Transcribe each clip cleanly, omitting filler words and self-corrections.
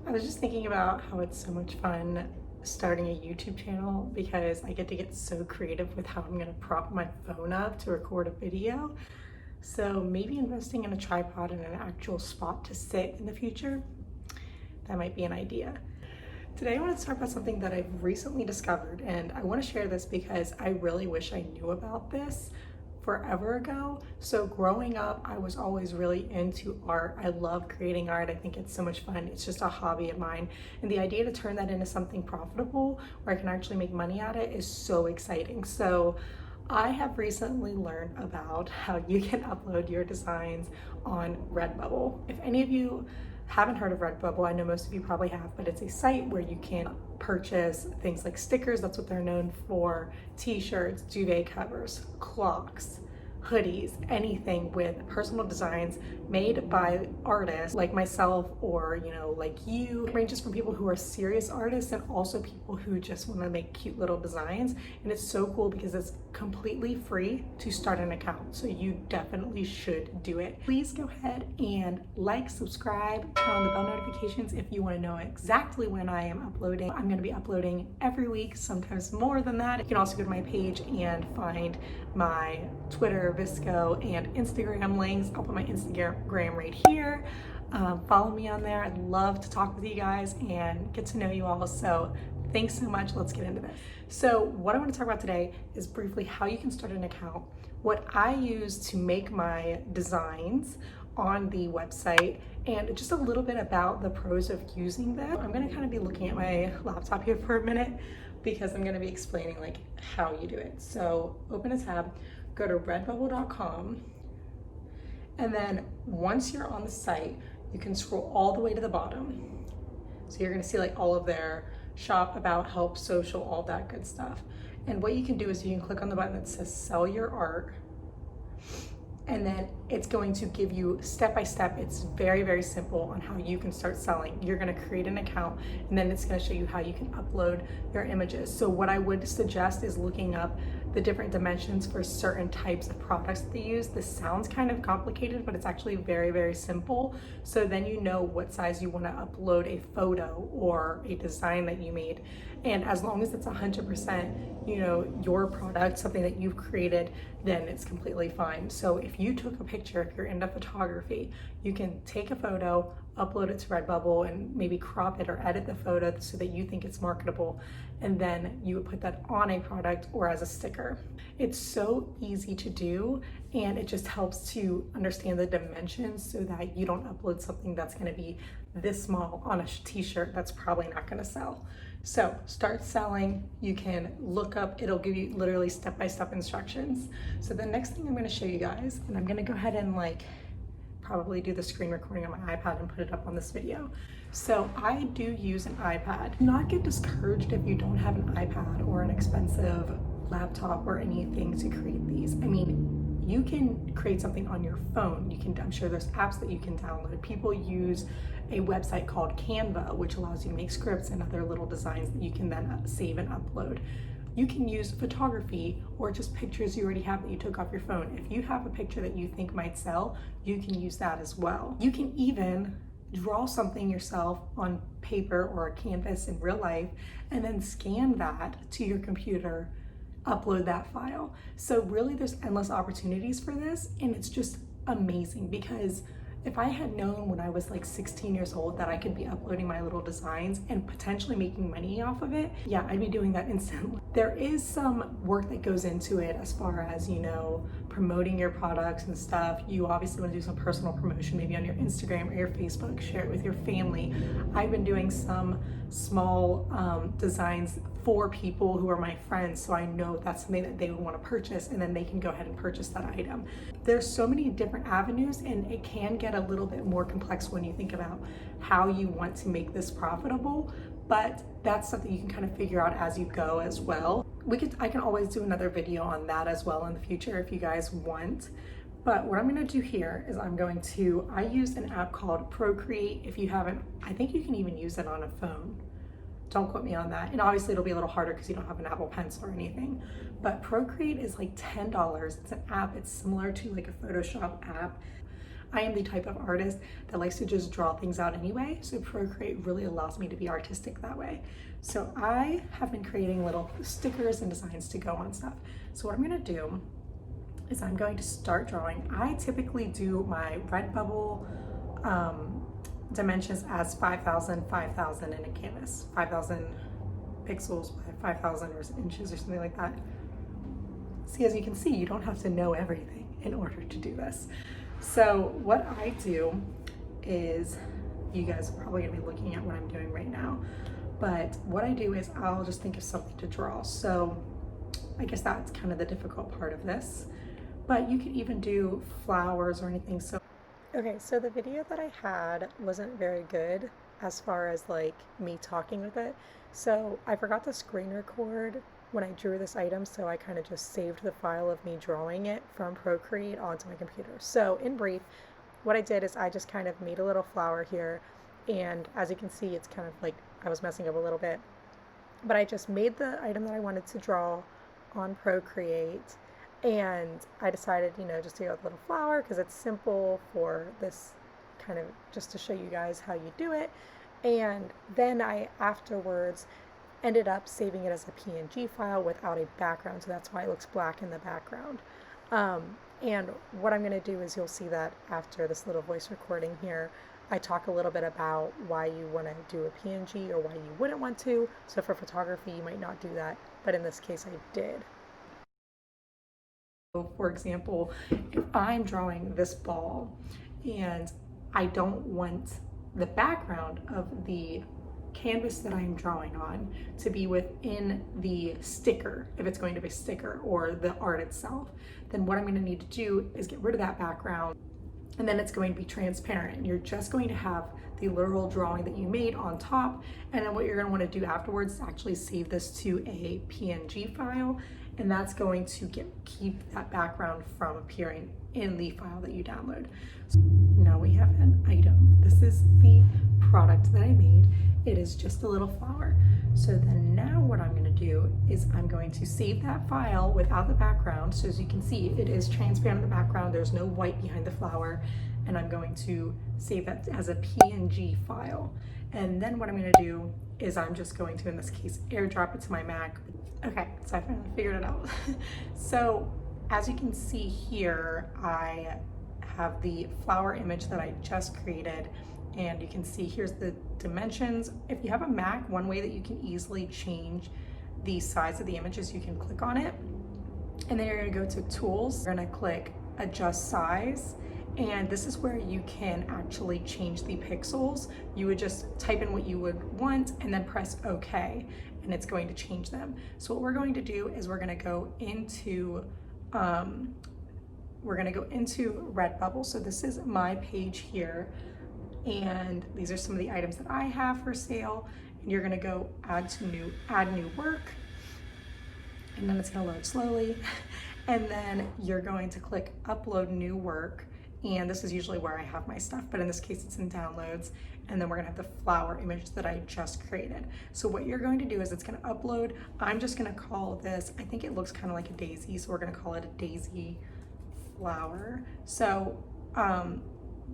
I was just thinking about how it's so much fun starting a YouTube channel because I get so creative with how I'm gonna prop my phone up to record a video. So maybe investing in a tripod and an actual spot to sit in the future, that might be an idea. Today I want to talk about something that I've recently discovered, and I want to share this because I really wish I knew about this forever ago. So growing up, I was always really into art. I love creating art. I think it's so much fun. It's just a hobby of mine. And the idea to turn that into something profitable where I can actually make money at it is so exciting. So I have recently learned about how you can upload your designs on Redbubble. If any of you haven't heard of Redbubble, I know most of you probably have, but it's a site where you can purchase things like stickers, that's what they're known for, t-shirts, duvet covers, clocks, hoodies, anything with personal designs made by artists like myself or, like you. It ranges from people who are serious artists and also people who just want to make cute little designs. And it's so cool because it's completely free to start an account. So you definitely should do it. Please go ahead and like, subscribe, turn on the bell notifications if you want to know exactly when I am uploading. I'm going to be uploading every week, sometimes more than that. You can also go to my page and find my Twitter, Visco, and Instagram links. I'll put my Instagram right here. Follow me on there. I'd love to talk with you guys and get to know you all. So thanks so much. Let's get into this. So what I want to talk about today is briefly how you can start an account, what I use to make my designs on the website, and just a little bit about the pros of using them. I'm going to kind of be looking at my laptop here for a minute because I'm going to be explaining like how you do it. So open a tab, go to redbubble.com, and then once you're on the site, you can scroll all the way to the bottom. So you're going to see like all of their shop, about, help, social, all that good stuff. And what you can do is you can click on the button that says sell your art, and then it's going to give you step by step. It's very, very simple on how you can start selling. You're gonna create an account, and then it's gonna show you how you can upload your images. So what I would suggest is looking up the different dimensions for certain types of products that they use. This sounds kind of complicated, but it's actually very, very simple. So then you know what size you wanna upload a photo or a design that you made. And as long as it's 100%, your product, something that you've created, then it's completely fine. So if you took a picture, if you're into photography, you can take a photo, upload it to Redbubble, and maybe crop it or edit the photo so that you think it's marketable. And then you would put that on a product or as a sticker. It's so easy to do, and it just helps to understand the dimensions so that you don't upload something that's gonna be this small on a t-shirt that's probably not gonna sell. So start selling. You can look up, it'll give you literally step-by-step instructions. So the next thing I'm gonna show you guys, and I'm gonna go ahead and probably do the screen recording on my iPad and put it up on this video. So I do use an iPad. Do not get discouraged if you don't have an iPad or an expensive laptop or anything to create these. I mean, you can create something on your phone. I'm sure there's apps that you can download. People use a website called Canva, which allows you to make scripts and other little designs that you can then save and upload. You can use photography or just pictures you already have that you took off your phone. If you have a picture that you think might sell, you can use that as well. You can even draw something yourself on paper or a canvas in real life and then scan that to your computer, upload that file. So really there's endless opportunities for this, and it's just amazing because if I had known when I was 16 years old that I could be uploading my little designs and potentially making money off of it, yeah, I'd be doing that instantly. There is some work that goes into it as far as, promoting your products and stuff. You obviously want to do some personal promotion, maybe on your Instagram or your Facebook, share it with your family. I've been doing some small designs for people who are my friends, so I know that's something that they would want to purchase, and then they can go ahead and purchase that item. There's so many different avenues, and it can get a little bit more complex when you think about how you want to make this profitable, but that's something you can kind of figure out as you go as well. I can always do another video on that as well in the future if you guys want. But what I'm gonna do here is I use an app called Procreate. If you haven't, I think you can even use it on a phone. Don't quote me on that. And obviously it'll be a little harder because you don't have an Apple Pencil or anything. But Procreate is like $10. It's an app. It's similar to like a Photoshop app. I am the type of artist that likes to just draw things out anyway, so Procreate really allows me to be artistic that way. So I have been creating little stickers and designs to go on stuff. So what I'm gonna do is I'm going to start drawing. I typically do my Redbubble dimensions as 5,000, 5,000 in a canvas, 5,000 pixels by 5,000 inches or something like that. See, as you can see, you don't have to know everything in order to do this. So what I do is, you guys are probably gonna be looking at what I'm doing right now, but what I do is I'll just think of something to draw. So I guess that's kind of the difficult part of this, but you could even do flowers or anything. So okay, so the video that I had wasn't very good as far as like me talking with it. So I forgot to screen record when I drew this item, so I kind of just saved the file of me drawing it from Procreate onto my computer. So in brief, what I did is I just kind of made a little flower here, and as you can see, it's kind of like I was messing up a little bit, but I just made the item that I wanted to draw on Procreate, and I decided, you know, just to go with a little flower because it's simple for this kind of, just to show you guys how you do it. And then I afterwards ended up saving it as a PNG file without a background, so that's why it looks black in the background. And what I'm going to do is, you'll see that after this little voice recording here, I talk a little bit about why you want to do a PNG or why you wouldn't want to. So for photography, you might not do that, but in this case, I did. So for example, if I'm drawing this ball and I don't want the background of the canvas that I'm drawing on to be within the sticker, if it's going to be a sticker or the art itself, then what I'm going to need to do is get rid of that background, and then it's going to be transparent, and you're just going to have the literal drawing that you made on top. And then what you're going to want to do afterwards is actually save this to a PNG file, and that's going to keep that background from appearing in the file that you download. So now we have an item. This is the product that I made. It is just a little flower. So then now what I'm going to do is I'm going to save that file without the background. So as you can see, it is transparent in the background. There's no white behind the flower. And I'm going to save that as a PNG file. And then what I'm going to do is I'm just going to, in this case, airdrop it to my Mac. Okay, so I finally figured it out. So as you can see here, I have the flower image that I just created. And you can see here's the dimensions. If you have a Mac, one way that you can easily change the size of the images, you can click on it, and then you're going to go to tools. You're going to click adjust size, and this is where you can actually change the pixels. You would just type in what you would want and then press OK, and it's going to change them. So what we're going to do is we're going to go into Redbubble. So this is my page here, and these are some of the items that I have for sale. And you're going to go add new work, and then it's going to load slowly. And then you're going to click upload new work, and this is usually where I have my stuff, but in this case it's in downloads. And then we're gonna have the flower image that I just created. So what you're going to do is it's gonna upload. I'm just gonna call this, I think it looks kind of like a daisy, so we're gonna call it a daisy flower. So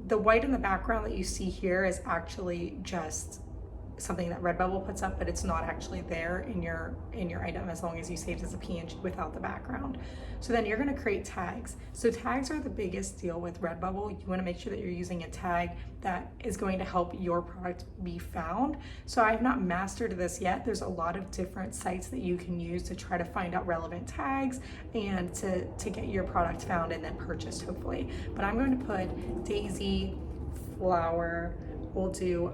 the white in the background that you see here is actually just something that Redbubble puts up, but it's not actually there in your item as long as you save it as a PNG without the background. So then you're going to create tags. So tags are the biggest deal with Redbubble. You want to make sure that you're using a tag that is going to help your product be found. So I have not mastered this yet. There's a lot of different sites that you can use to try to find out relevant tags and to get your product found and then purchased, hopefully. But I'm going to put daisy flower. We'll do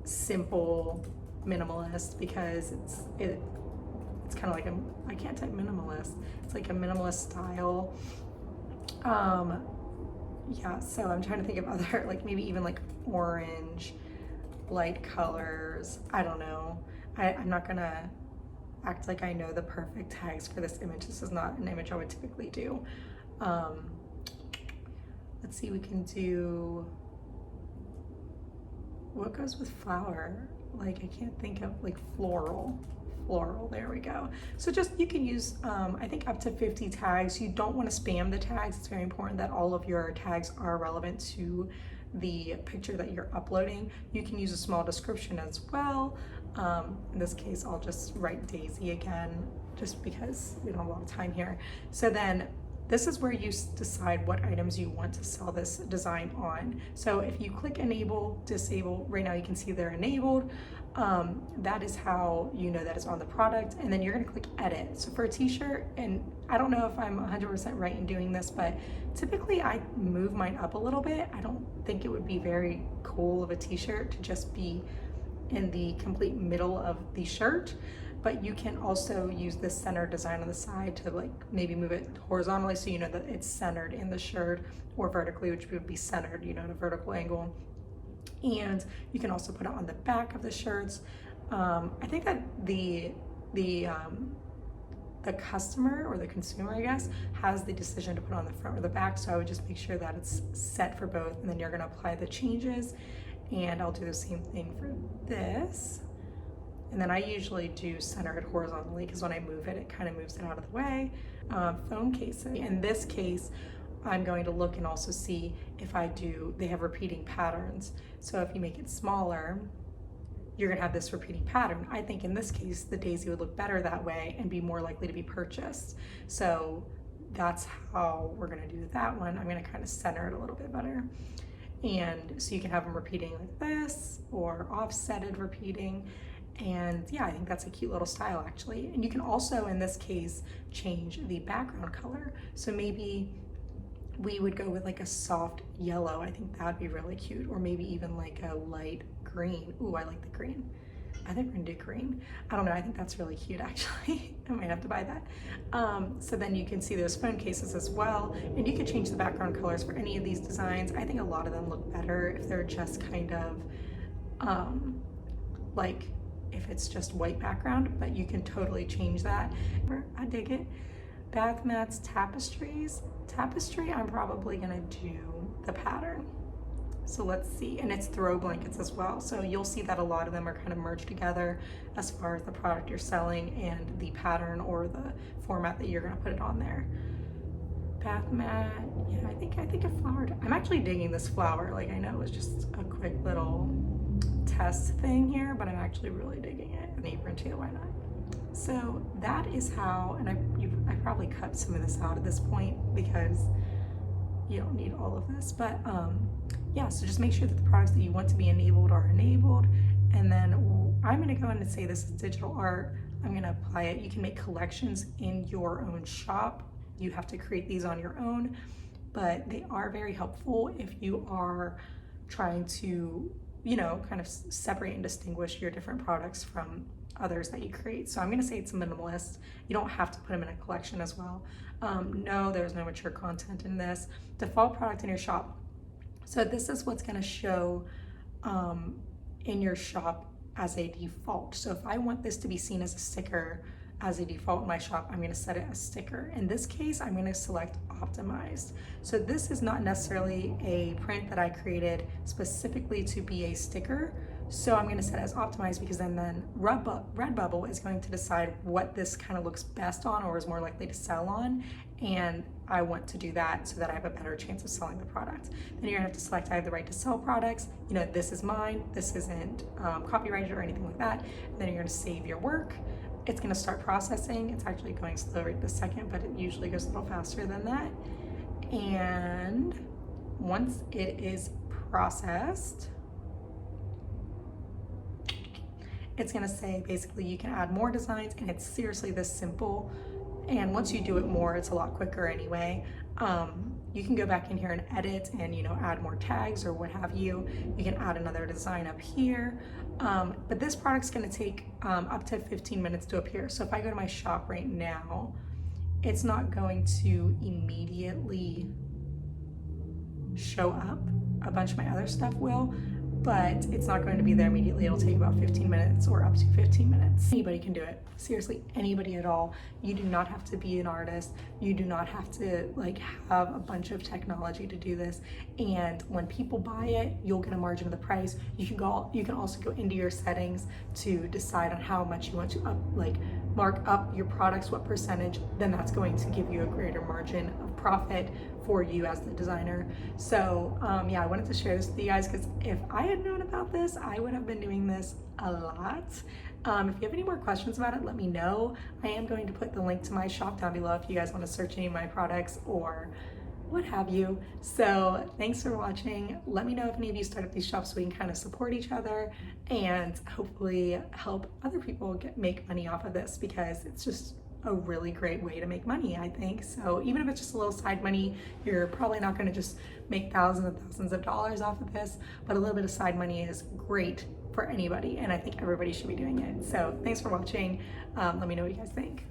simple minimalist, because it's kind of like I can't type minimalist. It's like a minimalist style. Yeah, so I'm trying to think of other, like maybe even like orange, light colors. I don't know. I'm not gonna act like I know the perfect tags for this image. This is not an image I would typically do. Let's see, we can do, what goes with flower? Like, I can't think of, like, floral. floral. There we go. So just, you can use, I think up to 50 tags. You don't want to spam the tags. It's very important that all of your tags are relevant to the picture that you're uploading. You can use a small description as well. In this case, I'll just write Daisy again, just because we don't have a lot of time here. So then this is where you decide what items you want to sell this design on. So if you click enable, disable, right now you can see they're enabled. That is how you know that it's on the product. And then you're gonna click edit. So for a t-shirt, and I don't know if I'm 100% right in doing this, but typically I move mine up a little bit. I don't think it would be very cool of a t-shirt to just be in the complete middle of the shirt. But you can also use this center design on the side to like maybe move it horizontally so you know that it's centered in the shirt, or vertically, which would be centered, you know, at a vertical angle. And you can also put it on the back of the shirts. I think that the customer, or the consumer, I guess, has the decision to put it on the front or the back. So I would just make sure that it's set for both, and then you're gonna apply the changes. And I'll do the same thing for this. And then I usually do center it horizontally, because when I move it, it kind of moves it out of the way. Phone cases. In this case, I'm going to look and also see if they have repeating patterns. So if you make it smaller, you're gonna have this repeating pattern. I think in this case, the daisy would look better that way and be more likely to be purchased. So that's how we're gonna do that one. I'm gonna kind of center it a little bit better. And so you can have them repeating like this, or offsetted repeating. And yeah, I think that's a cute little style actually. And you can also, in this case, change the background color. So maybe we would go with like a soft yellow. I think that'd be really cute. Or maybe even like a light green. Ooh, I like the green. I think we're gonna do green. I don't know, I think that's really cute actually. I might have to buy that. So then you can see those phone cases as well. And you can change the background colors for any of these designs. I think a lot of them look better if they're just kind of like, if it's just white background, but you can totally change that. I dig it. Bath mats, tapestries. Tapestry, I'm probably gonna do the pattern. So let's see, and it's throw blankets as well. So you'll see that a lot of them are kind of merged together as far as the product you're selling and the pattern or the format that you're gonna put it on there. Bath mat, yeah, I think a flower. I'm actually digging this flower. Like, I know it was just a quick little test thing here, but I'm actually really digging it. An apron too, why not? So that is how, and I probably cut some of this out at this point because you don't need all of this, but yeah, so just make sure that the products that you want to be enabled are enabled. And then I'm gonna go in and say this is digital art. I'm gonna apply it. You can make collections in your own shop. You have to create these on your own, but they are very helpful if you are trying to, you know, kind of separate and distinguish your different products from others that you create. So I'm gonna say it's a minimalist. You don't have to put them in a collection as well. No, there's no mature content in this. Default product in your shop. So this is what's gonna show in your shop as a default. So if I want this to be seen as a sticker as a default in my shop, I'm gonna set it as sticker. In this case, I'm gonna select optimized. So this is not necessarily a print that I created specifically to be a sticker. So I'm gonna set it as optimized, because then Redbubble is going to decide what this kind of looks best on or is more likely to sell on. And I want to do that so that I have a better chance of selling the product. Then you're gonna have to select, I have the right to sell products. You know, this is mine, this isn't copyrighted or anything like that. And then you're gonna save your work. It's gonna start processing. It's actually going slow right this second, but it usually goes a little faster than that. And once it is processed, it's gonna say basically you can add more designs, and it's seriously this simple. And once you do it more, it's a lot quicker anyway. You can go back in here and edit and, you know, add more tags or what have you. You can add another design up here. But this product's gonna take up to 15 minutes to appear. So if I go to my shop right now, it's not going to immediately show up. A bunch of my other stuff will, but it's not going to be there immediately. It'll take about 15 minutes or up to 15 minutes. Anybody can do it. Seriously, anybody at all. You do not have to be an artist. You do not have to like have a bunch of technology to do this. And when people buy it, you'll get a margin of the price. You can also go into your settings to decide on how much you want to mark up your products, what percentage, then that's going to give you a greater margin of profit for you as the designer. So yeah, I wanted to share this with you guys because if I had known about this, I would have been doing this a lot. If you have any more questions about it, let me know. I am going to put the link to my shop down below if you guys want to search any of my products or what have you. So thanks for watching. Let me know if any of you start up these shops so we can kind of support each other and hopefully help other people make money off of this, because it's just a really great way to make money, I think. So even if it's just a little side money, you're probably not going to just make thousands and thousands of dollars off of this, but a little bit of side money is great for anybody, and I think everybody should be doing it. So thanks for watching. Let me know what you guys think.